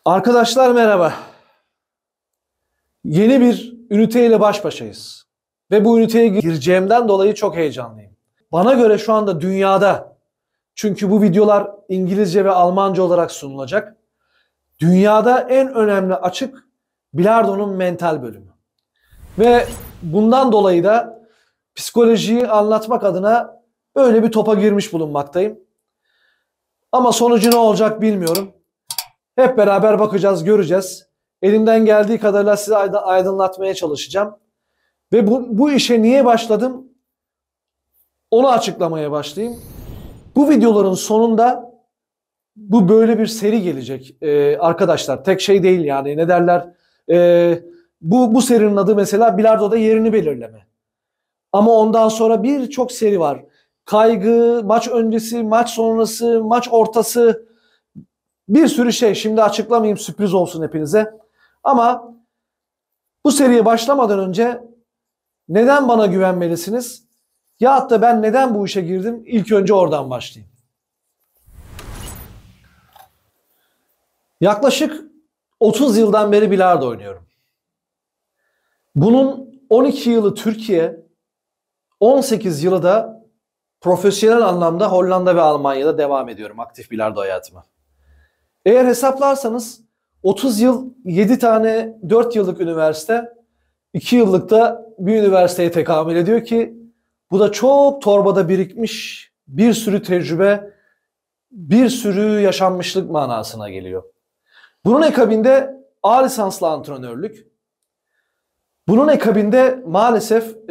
Arkadaşlar merhaba. Yeni bir üniteyle baş başayız. Ve bu üniteye gireceğimden dolayı çok heyecanlıyım. Bana göre şu anda dünyada, çünkü bu videolar İngilizce ve Almanca olarak sunulacak, dünyada en önemli açık bilardonun mental bölümü. Ve bundan dolayı da psikolojiyi anlatmak adına böyle bir topa girmiş bulunmaktayım. Ama sonucu ne olacak bilmiyorum. Hep beraber bakacağız, göreceğiz. Elimden geldiği kadarıyla size aydınlatmaya çalışacağım. Ve bu işe niye başladım? Onu açıklamaya başlayayım. Bu videoların sonunda bu böyle bir seri gelecek arkadaşlar. Tek şey değil yani, ne derler? Bu serinin adı mesela bilardoda yerini belirleme. Ama ondan sonra birçok seri var. Kaygı, maç öncesi, maç sonrası, maç ortası, bir sürü şey. Şimdi açıklamayayım, sürpriz olsun hepinize. Ama bu seriye başlamadan önce neden bana güvenmelisiniz? Ya hatta ben neden bu işe girdim? İlk önce oradan başlayayım. Yaklaşık 30 yıldan beri bilardo oynuyorum. Bunun 12 yılı Türkiye, 18 yılı da profesyonel anlamda Hollanda ve Almanya'da devam ediyorum aktif bilardo hayatıma. Eğer hesaplarsanız 30 yıl 7 tane 4 yıllık üniversite, 2 yıllık da bir üniversiteye tekamül ediyor ki bu da çok torbada birikmiş bir sürü tecrübe, bir sürü yaşanmışlık manasına geliyor. Bunun akabinde A lisanslı antrenörlük. Bunun akabinde maalesef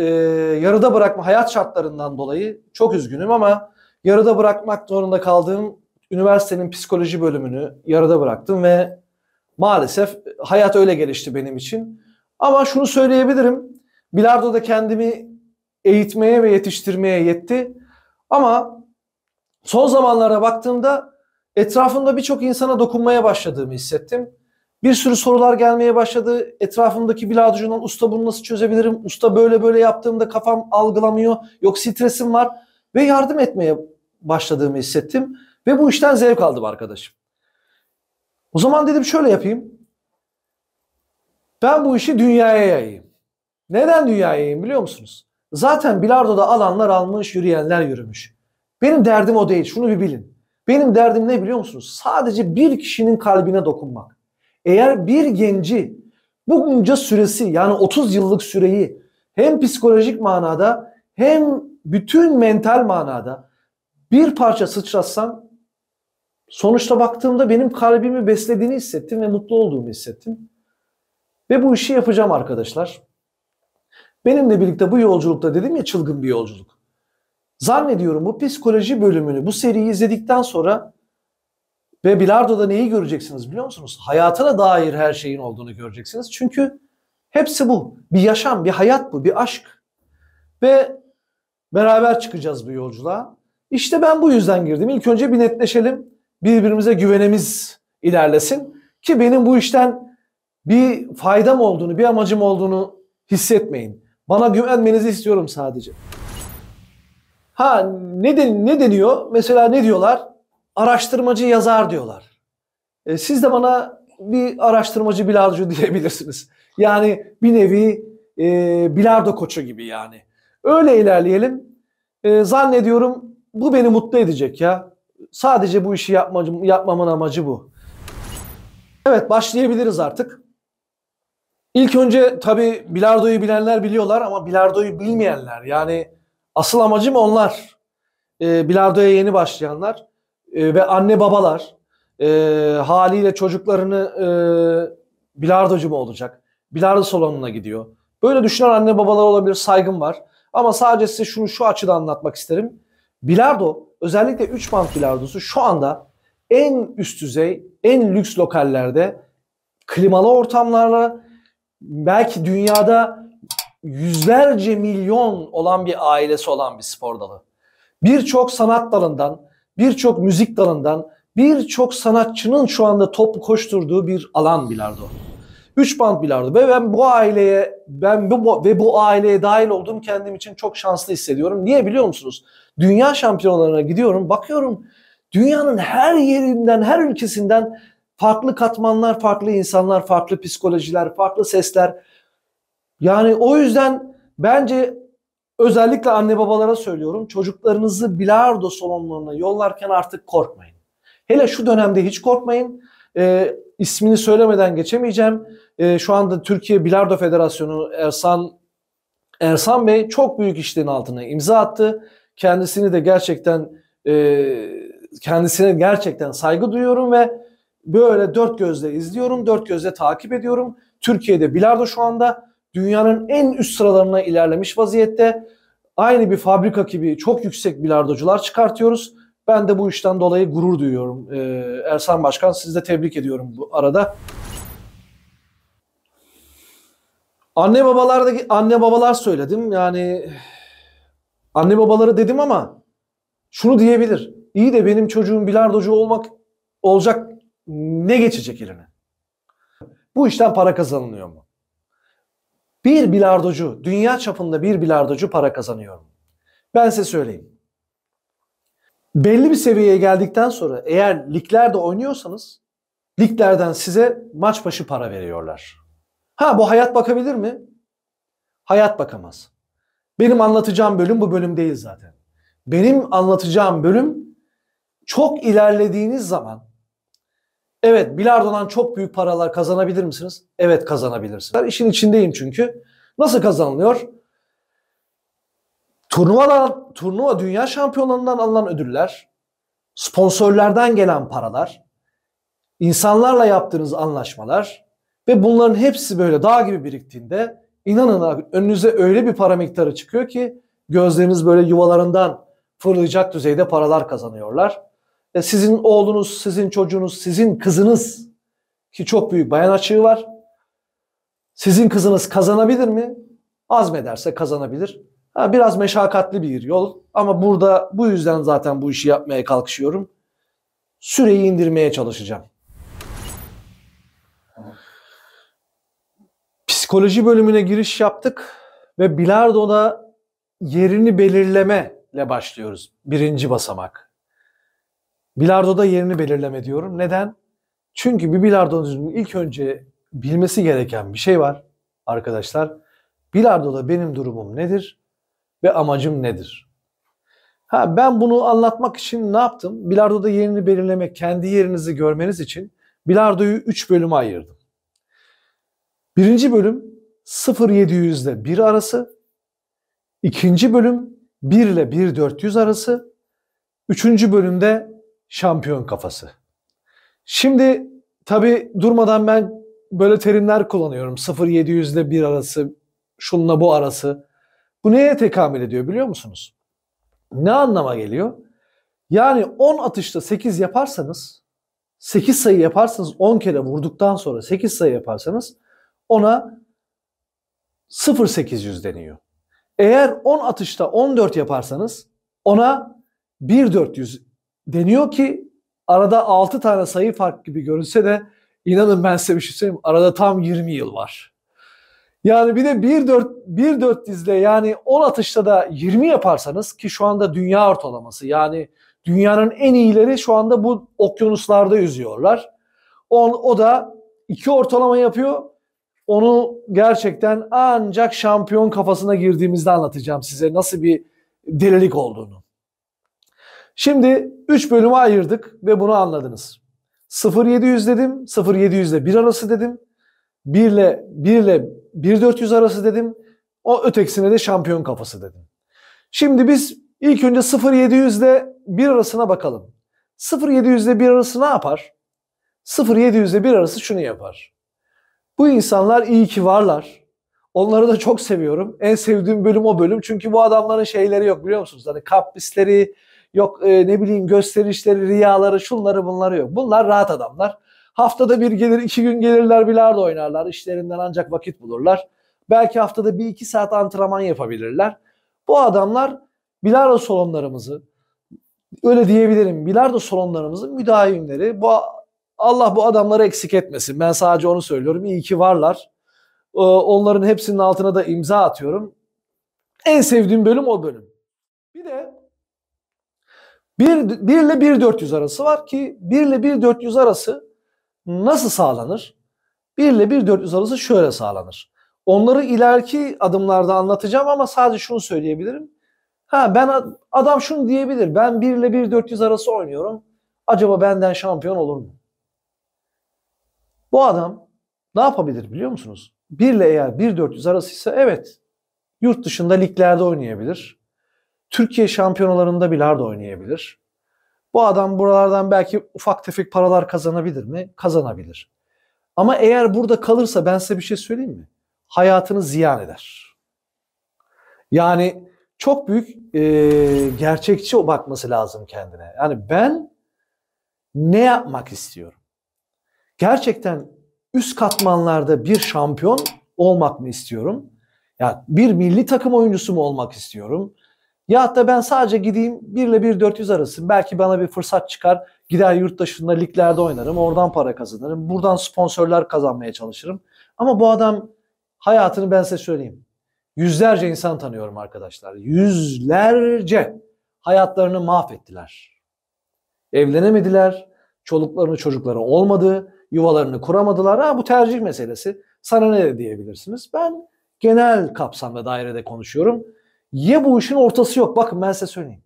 yarıda bırakma, hayat şartlarından dolayı çok üzgünüm ama yarıda bırakmak zorunda kaldığım üniversitenin psikoloji bölümünü yarıda bıraktım ve maalesef hayat öyle gelişti benim için. Ama şunu söyleyebilirim, bilardoda kendimi eğitmeye ve yetiştirmeye yetti. Ama son zamanlara baktığımda etrafımda birçok insana dokunmaya başladığımı hissettim. Bir sürü sorular gelmeye başladı. Etrafımdaki bilardocundan usta bunu nasıl çözebilirim? Usta böyle böyle yaptığımda kafam algılamıyor. Yok stresim var. Ve yardım etmeye başladığımı hissettim. Ve bu işten zevk aldım arkadaşım. O zaman dedim şöyle yapayım. Ben bu işi dünyaya yayayım. Neden dünyaya yayayım biliyor musunuz? Zaten bilardoda alanlar almış, yürüyenler yürümüş. Benim derdim o değil. Şunu bir bilin. Benim derdim ne biliyor musunuz? Sadece bir kişinin kalbine dokunmak. Eğer bir genci bunca süresi, yani 30 yıllık süreyi hem psikolojik manada hem bütün mental manada bir parça sıçratsam, sonuçta baktığımda benim kalbimi beslediğini hissettim ve mutlu olduğumu hissettim. Ve bu işi yapacağım arkadaşlar. Benimle birlikte bu yolculukta, dedim ya, çılgın bir yolculuk. Zannediyorum bu psikoloji bölümünü, bu seriyi izledikten sonra ve bilardoda neyi göreceksiniz biliyor musunuz? Hayatına dair her şeyin olduğunu göreceksiniz. Çünkü hepsi bu. Bir yaşam, bir hayat bu, bir aşk. Ve beraber çıkacağız bu yolculuğa. İşte ben bu yüzden girdim. İlk önce bir netleşelim. Birbirimize güvenimiz ilerlesin. Ki benim bu işten bir faydam olduğunu, bir amacım olduğunu hissetmeyin. Bana güvenmenizi istiyorum sadece. Ne deniyor? Mesela ne diyorlar? Araştırmacı yazar diyorlar. Siz de bana bir araştırmacı bilardocu diyebilirsiniz. Yani bir nevi bilardo koçu gibi yani. Öyle ilerleyelim. Zannediyorum bu beni mutlu edecek ya. Sadece bu işi yapmamın amacı bu. Evet, başlayabiliriz artık. İlk önce tabii bilardoyu bilenler biliyorlar ama bilardoyu bilmeyenler, yani asıl amacım onlar. Bilardoya yeni başlayanlar ve anne babalar haliyle çocuklarını bilardocu mu olacak? Bilardo salonuna gidiyor. Böyle düşünen anne babalar olabilir, saygım var. Ama sadece size şu açıdan anlatmak isterim. Bilardo, özellikle 3 bant bilardosu şu anda en üst düzey, en lüks lokallerde, klimalı ortamlarla, belki dünyada yüzlerce milyon olan bir ailesi olan bir spor dalı. Birçok sanat dalından, birçok müzik dalından, birçok sanatçının şu anda top koşturduğu bir alan bilardo. 3 bant bilardo ve ben bu aileye dahil olduğum kendim için çok şanslı hissediyorum. Niye biliyor musunuz? Dünya şampiyonlarına gidiyorum, bakıyorum dünyanın her yerinden, her ülkesinden Farklı katmanlar, farklı insanlar, farklı psikolojiler, farklı sesler. Yani o yüzden bence özellikle anne babalara söylüyorum. Çocuklarınızı bilardo salonlarına yollarken artık korkmayın. Hele şu dönemde hiç korkmayın. İsmini söylemeden geçemeyeceğim. Şu anda Türkiye Bilardo Federasyonu Ersan Bey çok büyük işlerin altına imza attı. Kendisine gerçekten saygı duyuyorum ve böyle dört gözle izliyorum, dört gözle takip ediyorum. Türkiye'de bilardo şu anda dünyanın en üst sıralarına ilerlemiş vaziyette. Aynı bir fabrika gibi çok yüksek bilardocular çıkartıyoruz. Ben de bu işten dolayı gurur duyuyorum. Ersan Başkan, sizi de tebrik ediyorum bu arada. Anne babalar söyledim. Yani anne babaları dedim ama şunu diyebilir. İyi de benim çocuğum bilardocu olacak, ne geçecek eline? Bu işten para kazanılıyor mu? Bir bilardocu, dünya çapında bir bilardocu para kazanıyor mu? Ben size söyleyeyim. Belli bir seviyeye geldikten sonra eğer liglerde oynuyorsanız liglerden size maç başı para veriyorlar. Ha, bu hayat bakabilir mi? Hayat bakamaz. Benim anlatacağım bölüm bu bölüm değil zaten. Benim anlatacağım bölüm çok ilerlediğiniz zaman, evet, bilardodan çok büyük paralar kazanabilir misiniz? Evet, kazanabilirsiniz. Ben işin içindeyim çünkü. Nasıl kazanılıyor? Turnuva dünya şampiyonlarından alınan ödüller, sponsorlardan gelen paralar, insanlarla yaptığınız anlaşmalar ve bunların hepsi böyle dağ gibi biriktiğinde inanın önünüze öyle bir para miktarı çıkıyor ki gözleriniz böyle yuvalarından fırlayacak düzeyde paralar kazanıyorlar. Sizin oğlunuz, sizin çocuğunuz, sizin kızınız, ki çok büyük bayan açığı var. Sizin kızınız kazanabilir mi? Azmederse kazanabilir. Biraz meşakkatli bir yol ama bu yüzden zaten bu işi yapmaya kalkışıyorum. Süreyi indirmeye çalışacağım. Psikoloji bölümüne giriş yaptık ve bilardoda yerini belirleme ile başlıyoruz. Birinci basamak. Bilardoda yerini belirleme diyorum. Neden? Çünkü bir bilardocunun ilk önce bilmesi gereken bir şey var arkadaşlar. Bilardoda benim durumum nedir ve amacım nedir? Ben bunu anlatmak için ne yaptım? Bilardoda yerini belirlemek, kendi yerinizi görmeniz için bilardoyu 3 bölüme ayırdım. Birinci bölüm 0-700 ile 1 arası. İkinci bölüm 1 ile 1-400 arası. Üçüncü bölümde şampiyon kafası. Şimdi tabii durmadan ben böyle terimler kullanıyorum. 0-700 ile 1 arası, şununla bu arası. Bu neye tekamül ediyor biliyor musunuz? Ne anlama geliyor? Yani 10 atışta 8 yaparsanız, 8 sayı yaparsanız, 10 kere vurduktan sonra 8 sayı yaparsanız ona 0-800 deniyor. Eğer 10 atışta 14 yaparsanız ona 1-400 deniyor ki arada 6 tane sayı fark gibi görünse de inanın ben size bir şey söyleyeyim, arada tam 20 yıl var. Yani bir de 1-400 ile yani 10 atışta da 20 yaparsanız, ki şu anda dünya ortalaması, yani dünyanın en iyileri şu anda bu okyanuslarda yüzüyorlar. O da 2 ortalama yapıyor. Onu gerçekten ancak şampiyon kafasına girdiğimizde anlatacağım size nasıl bir delilik olduğunu. Şimdi 3 bölüme ayırdık ve bunu anladınız. 0-700 dedim, 0-700 ile 1 arası dedim. 1 ile 1-400 arası dedim. O ötekisine de şampiyon kafası dedim. Şimdi biz ilk önce 0-700 ile 1 arasına bakalım. 0-700 ile 1 arası ne yapar? 0-700 ile 1 arası şunu yapar. Bu insanlar iyi ki varlar. Onları da çok seviyorum. En sevdiğim bölüm o bölüm. Çünkü bu adamların şeyleri yok, biliyor musunuz? Hani kaprisleri yok, ne bileyim gösterişleri, riyaları, şunları bunları yok. Bunlar rahat adamlar. Haftada bir gelir, 2 gün gelirler, bilardo oynarlar. İşlerinden ancak vakit bulurlar. Belki haftada 1-2 saat antrenman yapabilirler. Bu adamlar bilardo salonlarımızı, öyle diyebilirim, bilardo salonlarımızın müdavimleri. Allah bu adamları eksik etmesin. Ben sadece onu söylüyorum. İyi ki varlar. Onların hepsinin altına da imza atıyorum. En sevdiğim bölüm o bölüm. Bir de 1 ile 1-400 arası var ki 1 ile 1-400 arası nasıl sağlanır? 1 ile 1.400 arası şöyle sağlanır. Onları ileriki adımlarda anlatacağım ama sadece şunu söyleyebilirim. Adam şunu diyebilir. Ben 1 ile 1.400 arası oynuyorum. Acaba benden şampiyon olur mu? Bu adam ne yapabilir biliyor musunuz? 1 ile eğer 1.400 arasıysa evet, yurt dışında liglerde oynayabilir. Türkiye şampiyonalarında bilardo oynayabilir. Bu adam buralardan belki ufak tefek paralar kazanabilir mi? Kazanabilir. Ama eğer burada kalırsa ben size bir şey söyleyeyim mi? Hayatını ziyan eder. Yani çok büyük gerçekçi bakması lazım kendine. Yani ben ne yapmak istiyorum? Gerçekten üst katmanlarda bir şampiyon olmak mı istiyorum? Ya bir milli takım oyuncusu mu olmak istiyorum? Ya da ben sadece gideyim 1 ile 1.400 arası. Belki bana bir fırsat çıkar. Gider yurt dışında liglerde oynarım. Oradan para kazanırım. Buradan sponsorlar kazanmaya çalışırım. Ama bu adam hayatını ben size söyleyeyim. Yüzlerce insan tanıyorum arkadaşlar. Yüzlerce hayatlarını mahvettiler. Evlenemediler. Çoluklarını çocukları olmadı. Yuvalarını kuramadılar. Bu tercih meselesi. Sana ne diyebilirsiniz? Ben genel kapsamda dairede konuşuyorum. Ya bu işin ortası yok. Bakın ben size söyleyeyim.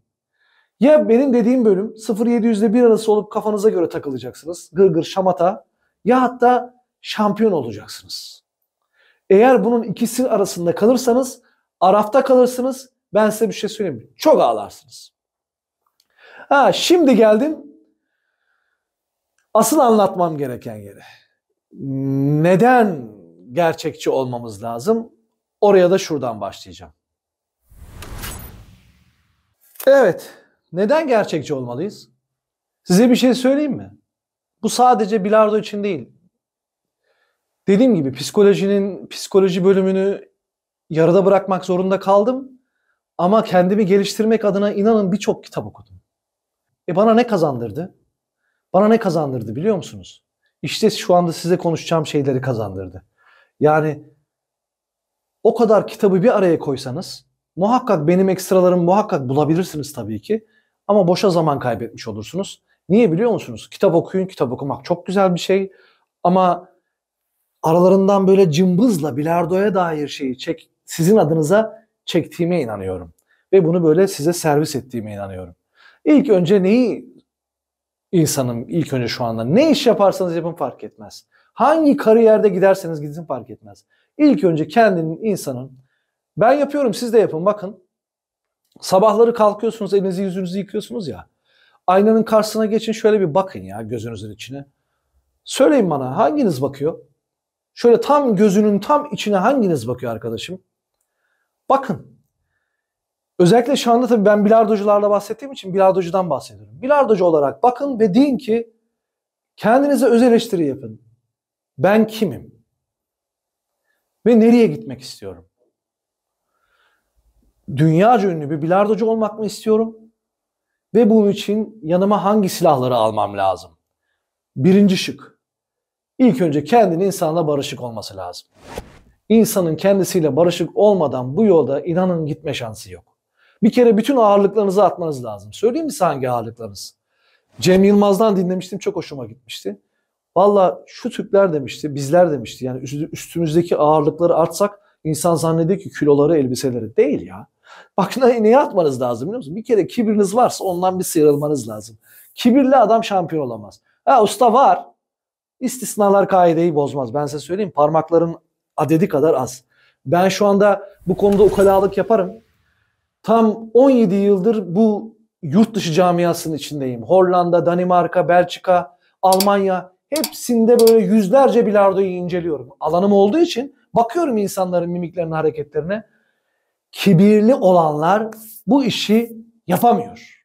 Ya benim dediğim bölüm 0-700 ile 1 arası olup kafanıza göre takılacaksınız. Gırgır şamata. Ya hatta şampiyon olacaksınız. Eğer bunun ikisi arasında kalırsanız, arafta kalırsınız. Ben size bir şey söyleyeyim. Çok ağlarsınız. Şimdi geldim asıl anlatmam gereken yere. Neden gerçekçi olmamız lazım? Oraya da şuradan başlayacağım. Evet, neden gerçekçi olmalıyız? Size bir şey söyleyeyim mi? Bu sadece bilardo için değil. Dediğim gibi psikoloji bölümünü yarıda bırakmak zorunda kaldım. Ama kendimi geliştirmek adına inanın birçok kitap okudum. Bana ne kazandırdı? Bana ne kazandırdı biliyor musunuz? İşte şu anda size konuşacağım şeyleri kazandırdı. Yani o kadar kitabı bir araya koysanız muhakkak benim ekstralarımı muhakkak bulabilirsiniz tabii ki. Ama boşa zaman kaybetmiş olursunuz. Niye biliyor musunuz? Kitap okuyun, kitap okumak çok güzel bir şey. Ama aralarından böyle cımbızla bilardoya dair şeyi sizin adınıza çektiğime inanıyorum. Ve bunu böyle size servis ettiğime inanıyorum. İlk önce ilk önce şu anda ne iş yaparsanız yapın fark etmez. Hangi kariyerde giderseniz gidin fark etmez. İlk önce insanın, ben yapıyorum siz de yapın bakın. Sabahları kalkıyorsunuz, elinizi yüzünüzü yıkıyorsunuz ya. Aynanın karşısına geçin, şöyle bir bakın ya gözünüzün içine. Söyleyin bana, hanginiz bakıyor? Şöyle tam gözünün tam içine hanginiz bakıyor arkadaşım? Bakın. Özellikle şu anda tabii ben bilardocularla bahsettiğim için bilardocudan bahsediyorum. Bilardocu olarak bakın ve deyin ki kendinize öz eleştiri yapın. Ben kimim? Ve nereye gitmek istiyorum? Dünyaca ünlü bir bilardocu olmak mı istiyorum? Ve bunun için yanıma hangi silahları almam lazım? Birinci şık. İlk önce kendinin insanla barışık olması lazım. İnsanın kendisiyle barışık olmadan bu yolda inanın gitme şansı yok. Bir kere bütün ağırlıklarınızı atmanız lazım. Söyleyeyim mi size hangi ağırlıklarınız? Cem Yılmaz'dan dinlemiştim, çok hoşuma gitmişti. Valla şu Türkler demişti, bizler demişti. Yani üstümüzdeki ağırlıkları artsak insan zannediyor ki kiloları, elbiseleri. Değil ya. Bak neye atmanız lazım biliyor musun? Bir kere kibiriniz varsa ondan bir sıyrılmanız lazım. Kibirli adam şampiyon olamaz. Usta var. İstisnalar kaideyi bozmaz. Ben size söyleyeyim, parmakların adedi kadar az. Ben şu anda bu konuda ukalalık yaparım. Tam 17 yıldır bu yurt dışı camiasının içindeyim. Hollanda, Danimarka, Belçika, Almanya, hepsinde böyle yüzlerce bilardoyu inceliyorum. Alanım olduğu için bakıyorum insanların mimiklerine, hareketlerine. Kibirli olanlar bu işi yapamıyor.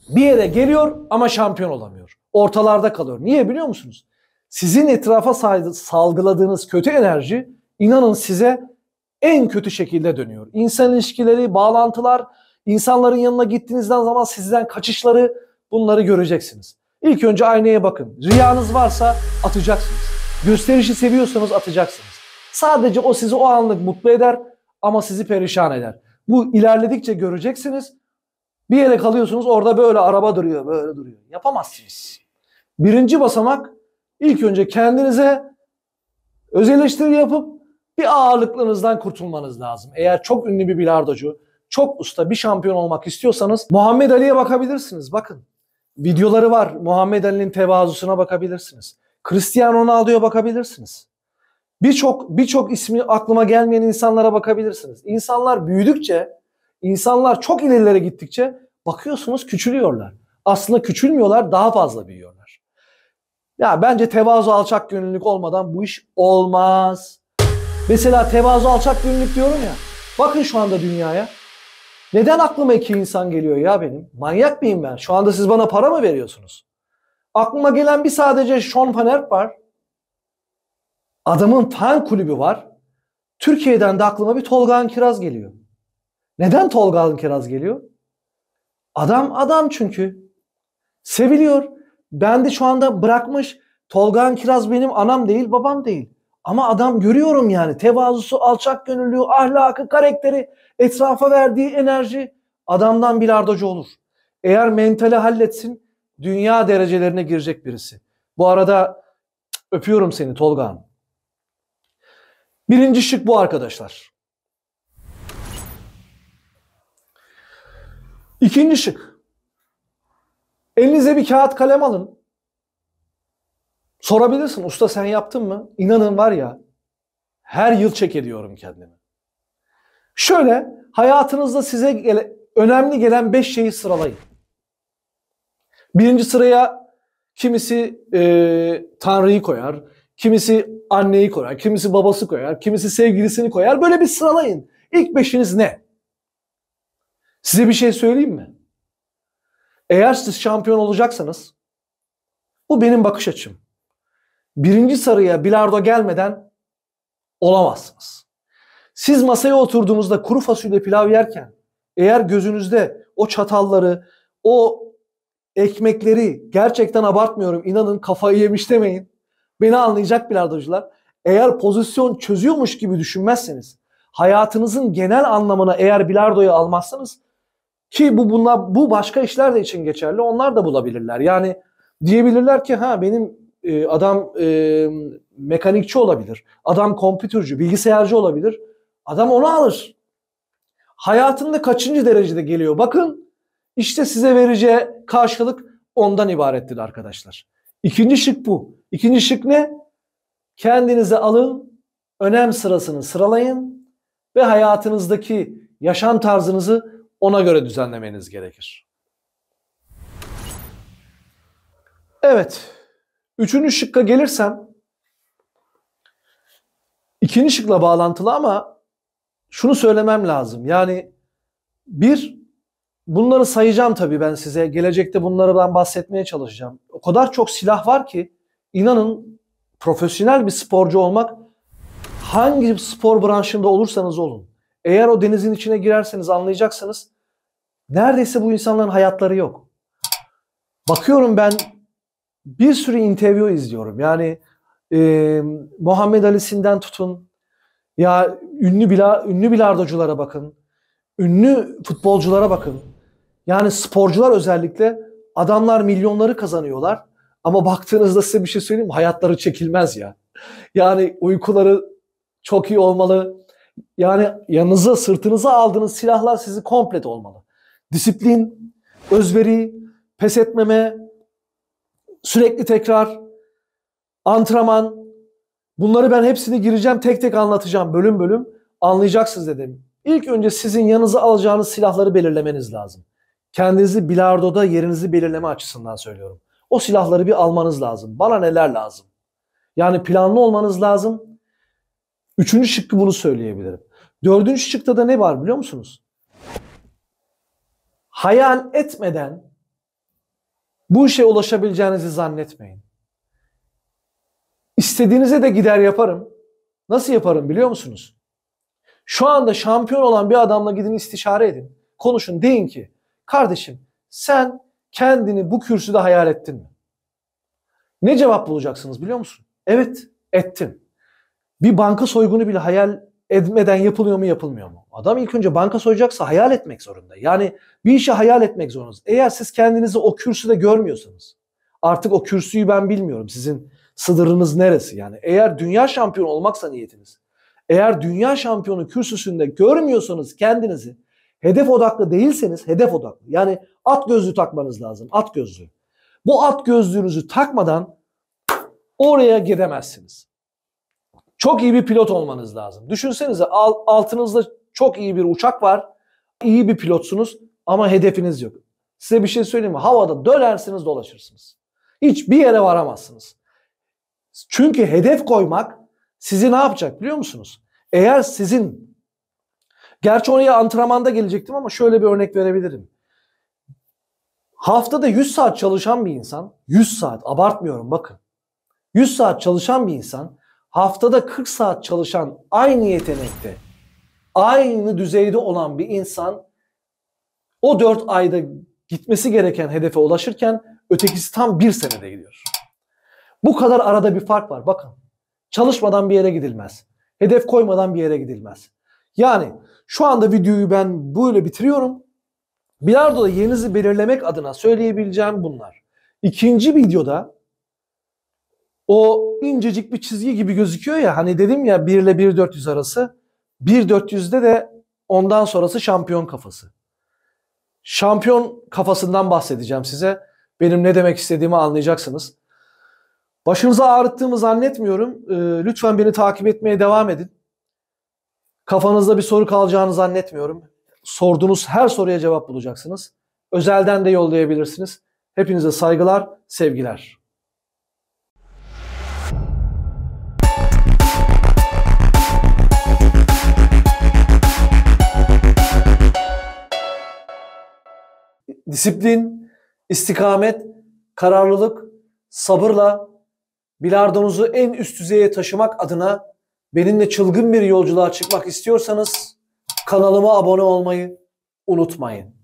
Bir yere geliyor ama şampiyon olamıyor. Ortalarda kalıyor. Niye biliyor musunuz? Sizin etrafa salgıladığınız kötü enerji inanın size en kötü şekilde dönüyor. İnsan ilişkileri, bağlantılar, insanların yanına gittiğinizden zaman sizden kaçışları, bunları göreceksiniz. İlk önce aynaya bakın. Riyanız varsa atacaksınız. Gösterişi seviyorsanız atacaksınız. Sadece o sizi o anlık mutlu eder ama sizi perişan eder. Bu ilerledikçe göreceksiniz. Bir yere kalıyorsunuz, orada böyle araba duruyor, böyle duruyor. Yapamazsınız. Birinci basamak İlk önce kendinize öz eleştiri yapıp bir ağırlıklığınızdan kurtulmanız lazım. Eğer çok ünlü bir bilardocu, çok usta bir şampiyon olmak istiyorsanız Muhammed Ali'ye bakabilirsiniz. Bakın. Videoları var. Muhammed Ali'nin tevazusuna bakabilirsiniz. Cristiano Ronaldo'ya bakabilirsiniz. Birçok ismi aklıma gelmeyen insanlara bakabilirsiniz. İnsanlar büyüdükçe, insanlar çok ilerilere gittikçe bakıyorsunuz küçülüyorlar. Aslında küçülmüyorlar, daha fazla büyüyorlar. Ya bence tevazu, alçak gönüllülük olmadan bu iş olmaz. Mesela tevazu, alçak gönüllülük diyorum ya. Bakın şu anda dünyaya. Neden aklıma iki insan geliyor ya benim? Manyak mıyım ben? Şu anda siz bana para mı veriyorsunuz? Aklıma gelen bir sadece Sean Van Herp var. Adamın fan kulübü var. Türkiye'den de aklıma bir Tolga Kiraz geliyor. Neden Tolga Kiraz geliyor? Adam çünkü. Seviliyor. Ben de şu anda bırakmış. Tolga Kiraz benim anam değil, babam değil. Ama adam görüyorum yani. Tevazusu, alçak gönüllülüğü, ahlakı, karakteri, etrafa verdiği enerji. Adamdan bilardocu olur. Eğer mentali halletsin, dünya derecelerine girecek birisi. Bu arada öpüyorum seni Tolga. Birinci şık bu arkadaşlar. İkinci şık. Elinize bir kağıt kalem alın. Sorabilirsin, usta sen yaptın mı? İnanın var ya, her yıl check ediyorum kendimi. Şöyle hayatınızda size önemli gelen 5 şeyi sıralayın. Birinci sıraya kimisi Tanrı'yı koyar, kimisi anneyi koyar, kimisi babası koyar, kimisi sevgilisini koyar. Böyle bir sıralayın. İlk 5'iniz ne? Size bir şey söyleyeyim mi? Eğer siz şampiyon olacaksanız, bu benim bakış açım. Birinci sıraya bilardo gelmeden olamazsınız. Siz masaya oturduğunuzda kuru fasulye pilav yerken eğer gözünüzde o çatalları, o ekmekleri, gerçekten abartmıyorum, inanın kafayı yemiş demeyin. Beni anlayacak bilardocular. Eğer pozisyon çözüyormuş gibi düşünmezseniz, hayatınızın genel anlamına eğer bilardoyu almazsanız, ki bu başka işler de için geçerli, onlar da bulabilirler. Yani diyebilirler ki benim adam mekanikçi olabilir, adam kompütürcü, bilgisayarcı olabilir. Adam onu alır. Hayatında kaçıncı derecede geliyor? Bakın işte size vereceği karşılık ondan ibarettir arkadaşlar. İkinci şık bu. İkinci şık ne? Kendinize alın, önem sırasını sıralayın ve hayatınızdaki yaşam tarzınızı ona göre düzenlemeniz gerekir. Evet. Üçüncü şıkka gelirsem, ikinci şıkla bağlantılı ama şunu söylemem lazım. Yani bunları sayacağım tabii ben size. Gelecekte bunlardan bahsetmeye çalışacağım. O kadar çok silah var ki inanın profesyonel bir sporcu olmak, hangi spor branşında olursanız olun, eğer o denizin içine girerseniz anlayacaksınız. Neredeyse bu insanların hayatları yok. Bakıyorum ben bir sürü interview izliyorum. Yani Muhammed Ali'sinden tutun, ya ünlü bilardoculara bakın, ünlü futbolculara bakın. Yani sporcular özellikle, adamlar milyonları kazanıyorlar. Ama baktığınızda size bir şey söyleyeyim mi? Hayatları çekilmez ya. Yani uykuları çok iyi olmalı. Yani yanınıza, sırtınıza aldığınız silahlar sizi komplet olmalı. Disiplin, özveri, pes etmeme, sürekli tekrar, antrenman. Bunları ben hepsini gireceğim, tek tek anlatacağım, bölüm bölüm. Anlayacaksınız dedim. İlk önce sizin yanınıza alacağınız silahları belirlemeniz lazım. Kendinizi bilardoda yerinizi belirleme açısından söylüyorum. O silahları bir almanız lazım. Bana neler lazım? Yani planlı olmanız lazım. Üçüncü şıkkı bunu söyleyebilirim. Dördüncü şıkta da ne var biliyor musunuz? Hayal etmeden bu işe ulaşabileceğinizi zannetmeyin. İstediğinize de gider yaparım. Nasıl yaparım biliyor musunuz? Şu anda şampiyon olan bir adamla gidin istişare edin. Konuşun, deyin ki kardeşim sen kendini bu kürsüde hayal ettin mi? Ne cevap bulacaksınız biliyor musun? Evet, ettim. Bir banka soygunu bile hayal etmeden yapılıyor mu yapılmıyor mu? Adam ilk önce banka soyacaksa hayal etmek zorunda. Yani bir işi hayal etmek zorundasınız. Eğer siz kendinizi o kürsüde görmüyorsanız, artık o kürsüyü ben bilmiyorum. Sizin sınırınız neresi? Yani eğer dünya şampiyonu olmaksa niyetiniz, eğer dünya şampiyonu kürsüsünde görmüyorsanız kendinizi, hedef odaklı değilseniz, hedef odaklı. Yani at gözlüğü takmanız lazım. At gözlüğü. Bu at gözlüğünüzü takmadan oraya gidemezsiniz. Çok iyi bir pilot olmanız lazım. Düşünsenize altınızda çok iyi bir uçak var. İyi bir pilotsunuz ama hedefiniz yok. Size bir şey söyleyeyim mi? Havada dönersiniz dolaşırsınız. Hiçbir yere varamazsınız. Çünkü hedef koymak sizi ne yapacak biliyor musunuz? Eğer sizin, gerçi oraya antrenmanda gelecektim ama şöyle bir örnek verebilirim. Haftada 100 saat çalışan bir insan, 100 saat abartmıyorum bakın. 100 saat çalışan bir insan, haftada 40 saat çalışan aynı yetenekte, aynı düzeyde olan bir insan o 4 ayda gitmesi gereken hedefe ulaşırken ötekisi tam 1 senede gidiyor. Bu kadar arada bir fark var bakın. Çalışmadan bir yere gidilmez. Hedef koymadan bir yere gidilmez. Yani şu anda videoyu ben böyle bitiriyorum. Bilardo'da yerinizi belirlemek adına söyleyebileceğim bunlar. İkinci videoda o incecik bir çizgi gibi gözüküyor ya, hani dedim ya 1 ile 1.400 arası. 1.400'de de ondan sonrası şampiyon kafası. Şampiyon kafasından bahsedeceğim size. Benim ne demek istediğimi anlayacaksınız. Başınıza ağrıttığımı zannetmiyorum. Lütfen beni takip etmeye devam edin. Kafanızda bir soru kalacağını zannetmiyorum. Sorduğunuz her soruya cevap bulacaksınız. Özelden de yollayabilirsiniz. Hepinize saygılar, sevgiler. Disiplin, istikamet, kararlılık, sabırla bilardonuzu en üst düzeye taşımak adına benimle çılgın bir yolculuğa çıkmak istiyorsanız kanalıma abone olmayı unutmayın.